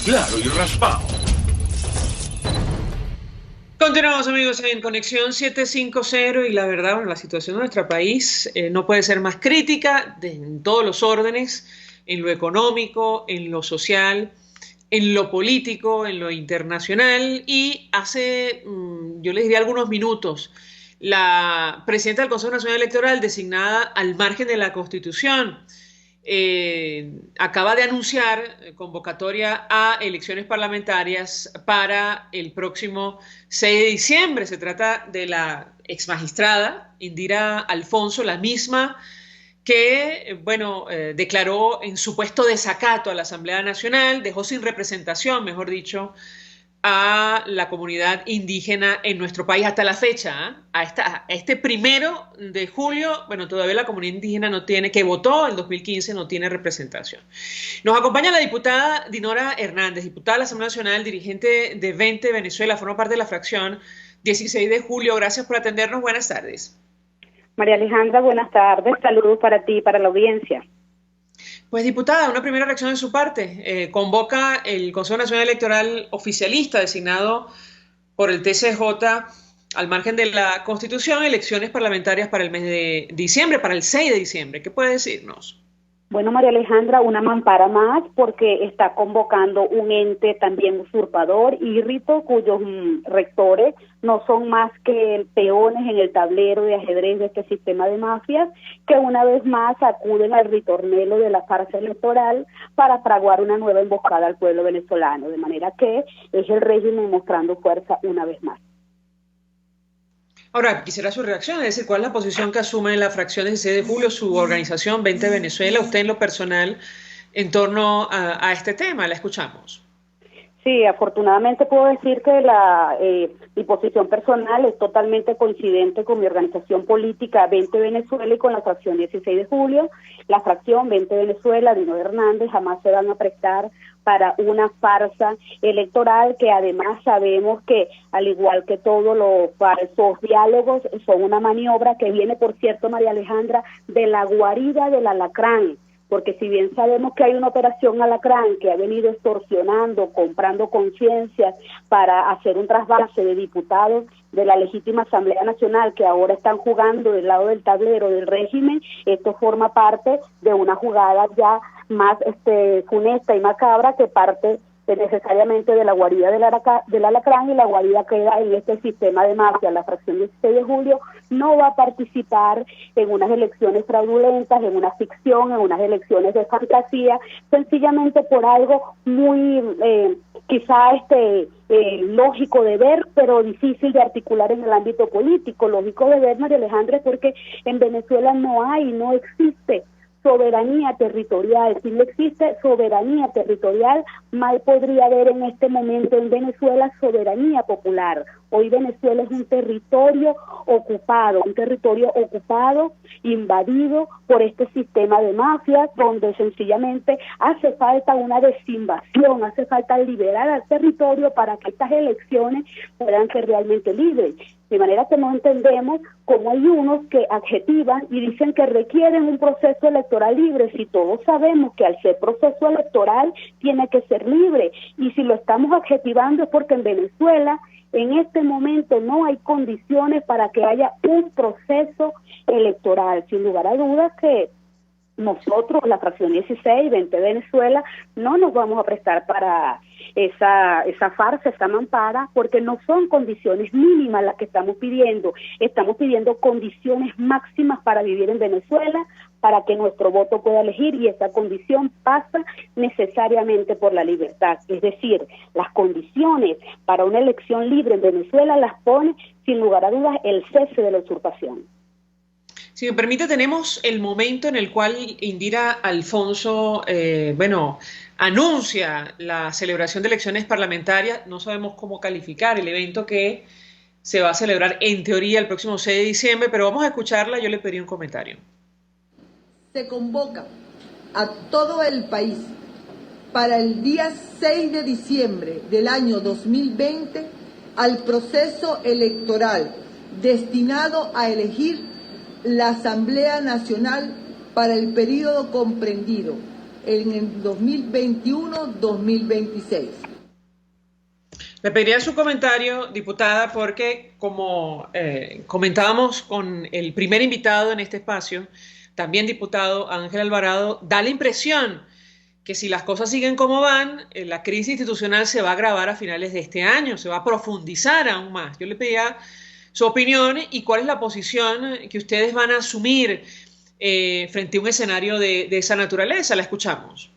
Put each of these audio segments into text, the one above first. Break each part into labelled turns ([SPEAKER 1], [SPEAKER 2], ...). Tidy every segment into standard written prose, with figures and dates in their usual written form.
[SPEAKER 1] claro y raspado.
[SPEAKER 2] Continuamos, amigos, en Conexión 750 y la verdad, bueno, la situación de nuestro país no puede ser más crítica en todos los órdenes, en lo económico, en lo social, en lo político, en lo internacional y hace, yo les diría algunos minutos, la presidenta del Consejo Nacional Electoral designada al margen de la Constitución acaba de anunciar convocatoria a elecciones parlamentarias para el próximo 6 de diciembre. Se trata de la exmagistrada Indira Alfonso, la misma que, declaró en supuesto desacato a la Asamblea Nacional, dejó sin representación, mejor dicho, a la comunidad indígena en nuestro país hasta la fecha, ¿eh? A este 1 de julio, bueno, todavía la comunidad indígena no tiene, que votó en 2015, no tiene representación. Nos acompaña la diputada Dinora Hernández, diputada de la Asamblea Nacional, dirigente de 20 Venezuela, forma parte de la fracción 16 de julio. Gracias por atendernos, buenas tardes.
[SPEAKER 3] María Alejandra, buenas tardes, saludos para ti y para la audiencia.
[SPEAKER 2] Pues diputada, una primera reacción de su parte. Convoca el Consejo Nacional Electoral oficialista designado por el TCJ al margen de la Constitución, elecciones parlamentarias para el mes de diciembre, para el 6 de diciembre. ¿Qué puede decirnos?
[SPEAKER 3] Bueno, María Alejandra, una mampara más porque está convocando un ente también usurpador, Írrito, cuyos rectores no son más que peones en el tablero de ajedrez de este sistema de mafias, que una vez más acuden al ritornelo de la farsa electoral para fraguar una nueva emboscada al pueblo venezolano, de manera que es el régimen mostrando fuerza una vez más.
[SPEAKER 2] Ahora, quisiera su reacción, es decir, ¿cuál es la posición que asume la fracción 16 de julio, su organización 20 Venezuela, usted en lo personal, en torno a este tema? La escuchamos.
[SPEAKER 3] Sí, afortunadamente puedo decir que mi posición personal es totalmente coincidente con mi organización política 20 Venezuela y con la fracción 16 de julio. La fracción 20 Venezuela, Dinora Hernández, jamás se van a prestar para una farsa electoral que además sabemos que, al igual que todos los falsos diálogos, son una maniobra que viene, por cierto, María Alejandra, de la guarida del alacrán. Porque si bien sabemos que hay una operación Alacrán que ha venido extorsionando, comprando conciencias para hacer un trasvase de diputados de la legítima Asamblea Nacional que ahora están jugando del lado del tablero del régimen, esto forma parte de una jugada ya más funesta y macabra que parte necesariamente de la guarida del alacrán, y la guarida queda en este sistema de mafia. La fracción 16 de julio no va a participar en unas elecciones fraudulentas, en una ficción, en unas elecciones de fantasía, sencillamente por algo muy quizá lógico de ver, pero difícil de articular en el ámbito político. Lógico de ver, María Alejandra, porque en Venezuela no existe soberanía territorial. Si no existe soberanía territorial, mal podría haber en este momento en Venezuela soberanía popular. Hoy Venezuela es un territorio ocupado, invadido por este sistema de mafias, donde sencillamente hace falta una desinvasión, hace falta liberar al territorio para que estas elecciones puedan ser realmente libres. De manera que no entendemos cómo hay unos que adjetivan y dicen que requieren un proceso electoral libre, si todos sabemos que al ser proceso electoral tiene que ser libre, y si lo estamos adjetivando es porque en Venezuela en este momento no hay condiciones para que haya un proceso electoral. Sin lugar a dudas que nosotros, la fracción 16, 20 Venezuela, no nos vamos a prestar para esa farsa, esa mampara, porque no son condiciones mínimas las que estamos pidiendo condiciones máximas para vivir en Venezuela, para que nuestro voto pueda elegir, y esa condición pasa necesariamente por la libertad. Es decir, las condiciones para una elección libre en Venezuela las pone, sin lugar a dudas, el cese de la usurpación.
[SPEAKER 2] Si me permite, tenemos el momento en el cual Indira Alfonso, anuncia la celebración de elecciones parlamentarias. No sabemos cómo calificar el evento que se va a celebrar en teoría el próximo 6 de diciembre, pero vamos a escucharla. Yo le pedí un comentario.
[SPEAKER 4] Se convoca a todo el país para el día 6 de diciembre del año 2020 al proceso electoral destinado a elegir la Asamblea Nacional para el periodo comprendido en el 2021-2026.
[SPEAKER 2] Le pediría su comentario, diputada, porque como comentábamos con el primer invitado en este espacio, también diputado Ángel Alvarado, da la impresión que si las cosas siguen como van, la crisis institucional se va a agravar a finales de este año, se va a profundizar aún más. Yo le pedía su opinión y cuál es la posición que ustedes van a asumir frente a un escenario de esa naturaleza. La escuchamos.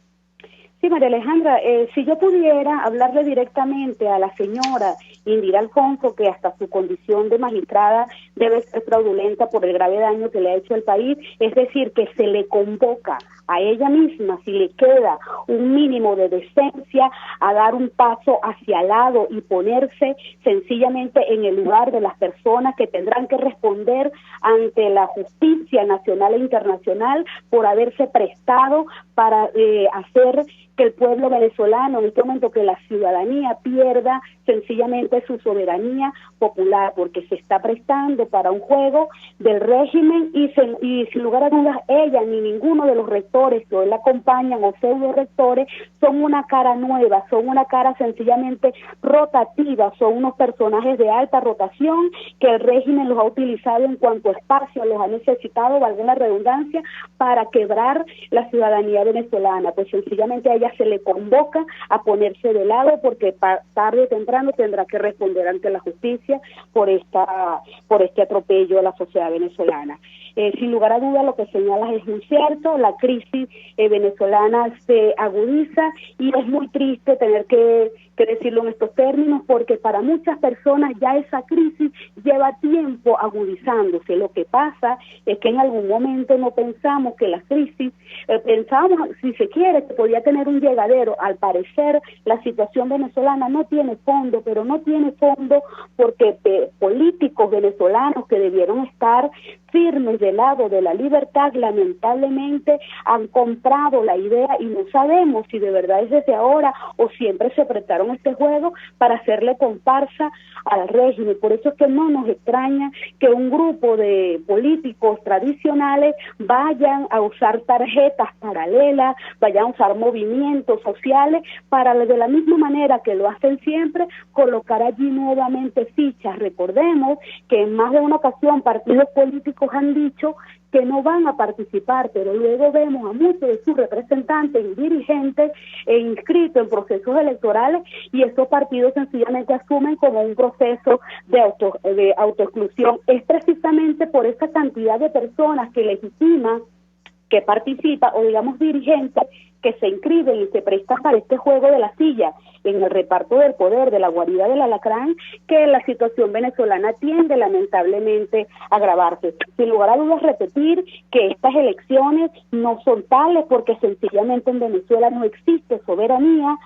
[SPEAKER 3] Sí, María Alejandra, si yo pudiera hablarle directamente a la señora Indira Alfonso, que hasta su condición de magistrada debe ser fraudulenta por el grave daño que le ha hecho al país, es decir, que se le convoca a ella misma, si le queda un mínimo de decencia, a dar un paso hacia el lado y ponerse sencillamente en el lugar de las personas que tendrán que responder ante la justicia nacional e internacional por haberse prestado para hacer que el pueblo venezolano, en este momento que la ciudadanía pierda sencillamente su soberanía popular, porque se está prestando para un juego del régimen y sin lugar a dudas ella ni ninguno de los rectores que hoy la acompañan o pseudo rectores son una cara nueva, son una cara sencillamente rotativa, son unos personajes de alta rotación que el régimen los ha utilizado en cuanto a espacio los ha necesitado, valga la redundancia, para quebrar la ciudadanía venezolana. Pues sencillamente a ella se le convoca a ponerse de lado porque tarde o temprano tendrá que responder ante la justicia por este atropello a la sociedad venezolana. Sin lugar a duda lo que señalas es muy cierto, la crisis venezolana se agudiza y es muy triste tener que decirlo en estos términos porque para muchas personas ya esa crisis lleva tiempo agudizándose. Lo que pasa es que en algún momento no pensamos que la crisis, pensábamos, si se quiere, que podía tener un llegadero. Al parecer la situación venezolana no tiene fondo, pero no tiene fondo porque políticos venezolanos que debieron estar firmes del lado de la libertad, lamentablemente han comprado la idea y no sabemos si de verdad es desde ahora o siempre se prestaron este juego para hacerle comparsa al régimen. Por eso es que no nos extraña que un grupo de políticos tradicionales vayan a usar tarjetas paralelas, vayan a usar movimientos sociales para de la misma manera que lo hacen siempre, colocar allí nuevamente fichas. Recordemos que en más de una ocasión partidos políticos han dicho que no van a participar, pero luego vemos a muchos de sus representantes y dirigentes inscritos en procesos electorales y esos partidos sencillamente asumen como un proceso de autoexclusión. Es precisamente por esa cantidad de personas que legitiman que participa o digamos dirigentes que se inscriben y se prestan para este juego de la silla en el reparto del poder de la guarida del alacrán, que la situación venezolana tiende lamentablemente a agravarse. Sin lugar a dudas repetir que estas elecciones no son tales porque sencillamente en Venezuela no existe soberanía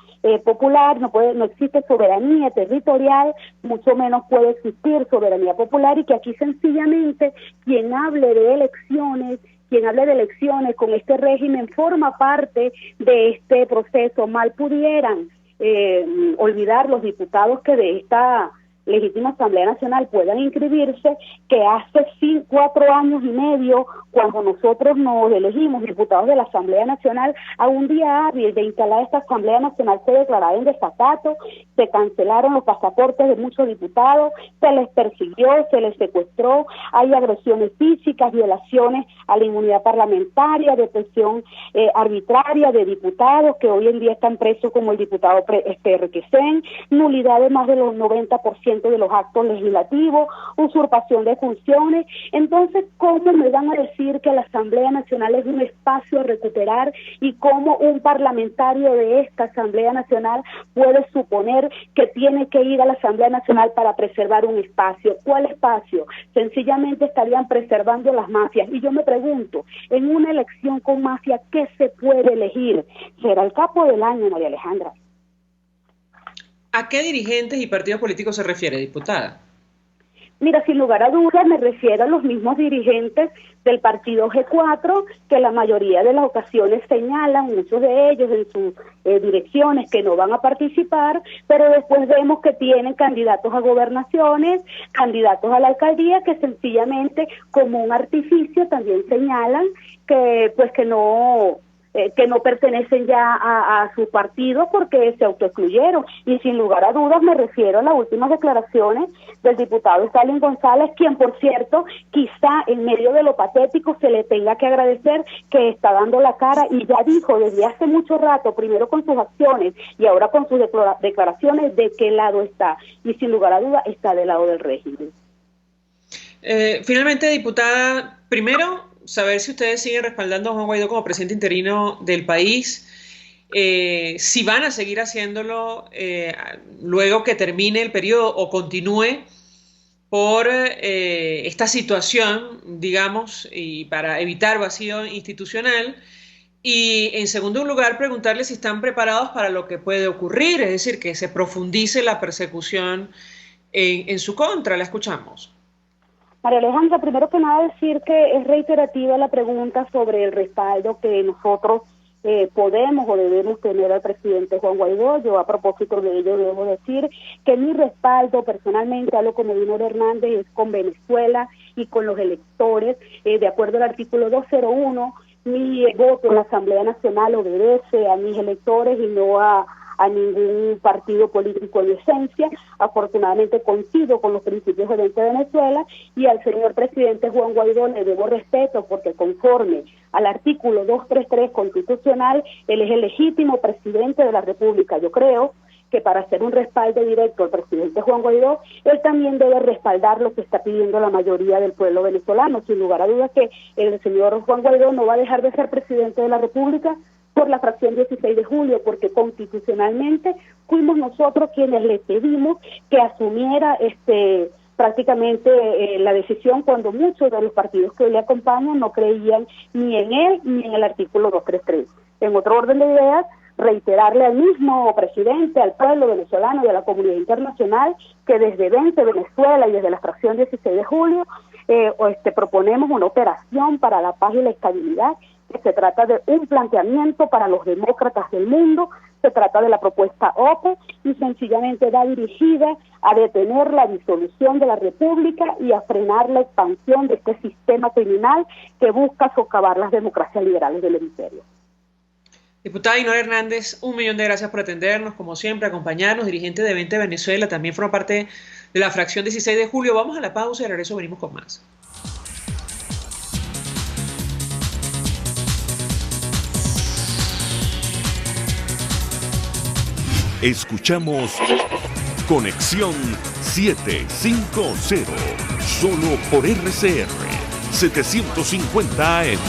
[SPEAKER 3] popular, no existe soberanía territorial, mucho menos puede existir soberanía popular y que aquí sencillamente quien hable de elecciones con este régimen forma parte de este proceso. Mal pudieran olvidar los diputados que de esta legítima Asamblea Nacional puedan inscribirse, que hace 4 años y medio, cuando nosotros nos elegimos diputados de la Asamblea Nacional, a un día hábil de instalar esta Asamblea Nacional se declaraba en desacato, se cancelaron los pasaportes de muchos diputados, se les persiguió, se les secuestró, hay agresiones físicas, violaciones a la inmunidad parlamentaria, detención arbitraria de diputados que hoy en día están presos como el diputado Requesén, nulidad de más de los 90% de los actos legislativos, usurpación de funciones. Entonces, ¿cómo me van a decir que la Asamblea Nacional es un espacio a recuperar y cómo un parlamentario de esta Asamblea Nacional puede suponer que tiene que ir a la Asamblea Nacional para preservar un espacio? ¿Cuál espacio? Sencillamente estarían preservando las mafias. Y yo me pregunto, en una elección con mafia, ¿qué se puede elegir? ¿Será el capo del año, María Alejandra?
[SPEAKER 2] ¿A qué dirigentes y partidos políticos se refiere, diputada?
[SPEAKER 3] Mira, sin lugar a dudas me refiero a los mismos dirigentes del partido G4, que la mayoría de las ocasiones señalan, muchos de ellos en sus direcciones, que no van a participar, pero después vemos que tienen candidatos a gobernaciones, candidatos a la alcaldía, que sencillamente como un artificio también señalan que pues que no que no pertenecen ya a su partido porque se autoexcluyeron. Y sin lugar a dudas me refiero a las últimas declaraciones del diputado Stalin González, quien por cierto quizá en medio de lo patético se le tenga que agradecer que está dando la cara y ya dijo desde hace mucho rato, primero con sus acciones y ahora con sus declaraciones, de qué lado está. Y sin lugar a dudas está del lado del régimen.
[SPEAKER 2] Finalmente, diputada, primero, saber si ustedes siguen respaldando a Juan Guaidó como presidente interino del país, si van a seguir haciéndolo luego que termine el periodo o continúe por esta situación, digamos, y para evitar vacío institucional. Y en segundo lugar, preguntarle si están preparados para lo que puede ocurrir, es decir, que se profundice la persecución en su contra. La escuchamos.
[SPEAKER 3] María Alejandra, primero que nada decir que es reiterativa la pregunta sobre el respaldo que nosotros podemos o debemos tener al presidente Juan Guaidó. Yo a propósito de ello debo decir que mi respaldo personalmente, hablo como Dinora Hernández, es con Venezuela y con los electores. De acuerdo al artículo 201, mi voto en la Asamblea Nacional obedece a mis electores y no a ningún partido político en esencia. Afortunadamente coincido con los principios de Venezuela y al señor presidente Juan Guaidó le debo respeto porque conforme al artículo 233 constitucional, él es el legítimo presidente de la República. Yo creo que para hacer un respaldo directo al presidente Juan Guaidó, él también debe respaldar lo que está pidiendo la mayoría del pueblo venezolano. Sin lugar a dudas que el señor Juan Guaidó no va a dejar de ser presidente de la República por la fracción 16 de julio, porque constitucionalmente fuimos nosotros quienes le pedimos que asumiera prácticamente la decisión cuando muchos de los partidos que le acompañan no creían ni en él ni en el artículo 233. En otro orden de ideas, reiterarle al mismo presidente, al pueblo venezolano y a la comunidad internacional que desde Vente Venezuela y desde la fracción 16 de julio proponemos una operación para la paz y la estabilidad, que se trata de un planteamiento para los demócratas del mundo, se trata de la propuesta OPE y sencillamente va dirigida a detener la disolución de la República y a frenar la expansión de este sistema criminal que busca socavar las democracias liberales del hemisferio.
[SPEAKER 2] Diputada Dinora Hernández, 1.000.000 de gracias por atendernos, como siempre, acompañarnos, dirigente de Vente Venezuela, también forma parte de la fracción 16 de julio. Vamos a la pausa y de regreso venimos con más.
[SPEAKER 1] Escuchamos Conexión 750, solo por RCR 750 AM.